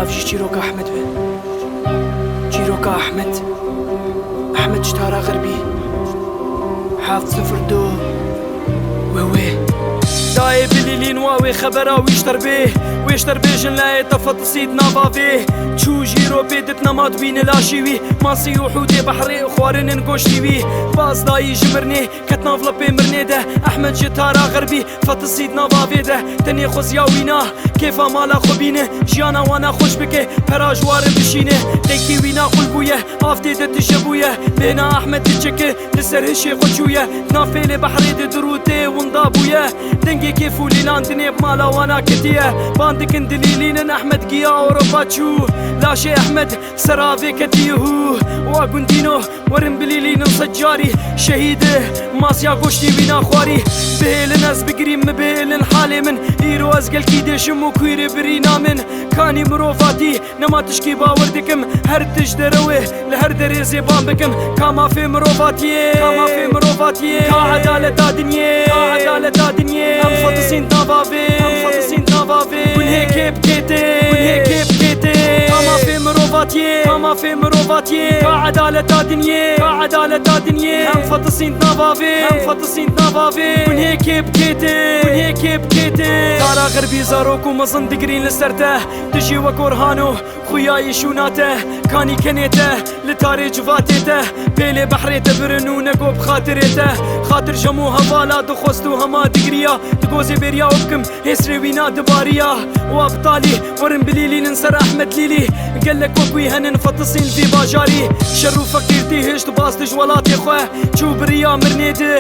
نافجي چیرۆکە ئەحمەد بێ چیرۆکە ئەحمەد شتارە غەربی 702 وێ دایێ بلیلین واوێ خەبەرا ویشتر بێژن لایە تەفەتسید ناڤاڤێ چوو ژیرۆ بێدت نەمات بینە لاشیوی ماسی و حوتێ بەحڕێ خواردنن گۆشتیوی بازدایی ژمرنێ کەت ناڤڵە پێمرنێدە ئەحمەد ژێ تارا غەربی فەتسید ناڤاڤێدە تەنێ خۆزیاوینا کێفا مالا خۆبینە ژیانە وانە خۆش بکێ پەراژوارە بشینێ قەیکی وینا قول بوویە ئافتێدە تژە بوویە بێنا ئەحمەد تچەکە لەسەر هشێ خۆچوویە نافێلێ بەحڕێدە دروتێ وندا بوویە دەنگێ کێف و لیلاندنێ مالاوانە کتیە باندکن دلیلینن ئەحمەد گیا ئەوڕۆپا چوو لاشێ ئەحمەد سەراڤێ کەتیهو وا گوندینۆ وەرن بلیلینن سەجاری شەهیدە ماسیا گۆشتی وینا خواری بهێلن ئەس بگریم مبێلن حالێ من ئیرۆ ئەس گەلکی دێشم و کویرێ برینا من کانی مرۆڤاتی نەما تشکی باوەڕ دکم هەر تش دەرەوێ لە هەر دەرێ زێبان بکەم کامافێ مرۆڤاتیێ کا عەدالەتا دنیێ ئەم فەتسین ناڤاڤێ گونهێکێ بکێتێ کامافێ مرۆڤاتیێ کا عەدالەتا دنیێ ئەم فەتسین ناڤاڤێ گونهێکێ بکێتێ تارا غەربی زارۆک و مەزن دگرین لەسەرتە دژی وەک ئۆرهانۆ خویایی شوناتە کانی کەنێتە لە تارێ جواتێتە پێلێ بەحرێتە برن و نەگۆ بخاترێتە خاتر ژەم و هەوالا دخۆست و هەما دگریە دگۆزێ بێریا و بکەم هێسرێ وینا دباریە وا بتالی وەرن بلیلینن سەر ئەحمەد لیلی گەلێک وەکوی هەنن فەتسین فی باژاری شەڕ و فەقیرتی هێشت باستش وڵاتێ خوێ چوو بریا مرنێدە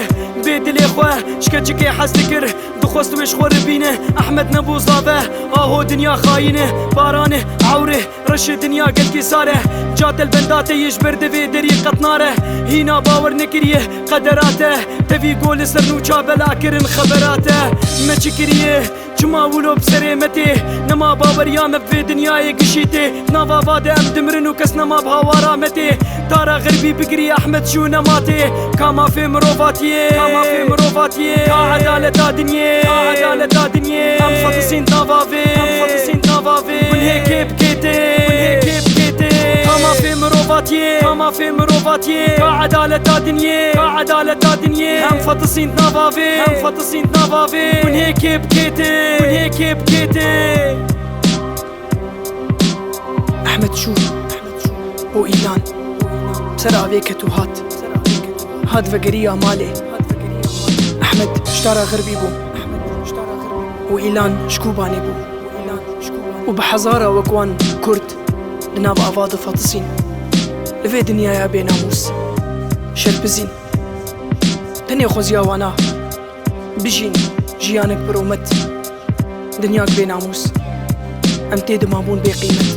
بێ دلێ خوێ شکەچکێ حەز دکرد دخۆست وێش خۆرە بینە ئەحمەد نەبوو زاڤە ئاهۆ دنیا خاینە بارانە عورێ ڕەشە دنیا گەلکی سارە جاتل بەنداتە یش بەردەوێ دەری قەتنارە هینا باوەڕ نەکریە قەدەراتە تەوی گۆلە سەر نوچا بەلاکردن خەبەراتە مەچی کریە چما ولۆ بسەرێمەتێ نەما باوەریامە بێ دنیایە گشیتێ ناڤاڤادە ئەم دمرن و کەس نەما بهاوارامەتێ تارا غەربی بگری ئەحمەد چوو نەماتێ کامافێ مرۆڤاتیێ کا عەدالەتا دنیێ ئەم فەتسین ناڤاڤێ گونهێکێ بکێتێ کامافێ مرۆڤاتیێ کا عەدالەتا دنیێ ئەم فەتسین ناڤاڤێ گونهێکێ بکێتێ ئەحمەد چوو بۆ ئیلان سەراڤێ کەت و هات ڤەگەرییا مالێ ئەحمەد شتارە غەربی بوو و ئیلان شکوبانێ بوو و بە حەزارە وەکوان کورد لەناو ئاڤادە فەتسین لەوێ دنیایە بێناموس شەرپزین تەنێ خۆزیاوانە بژین ژیانێک بڕۆمەت دنیاک بێناموس ئەم تێدەمابوون بێ قیمەت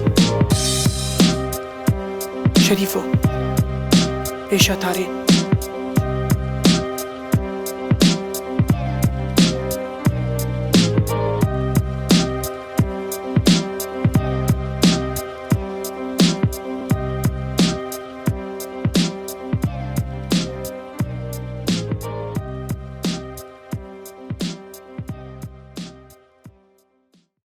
شەریفۆ ئێشە تارێ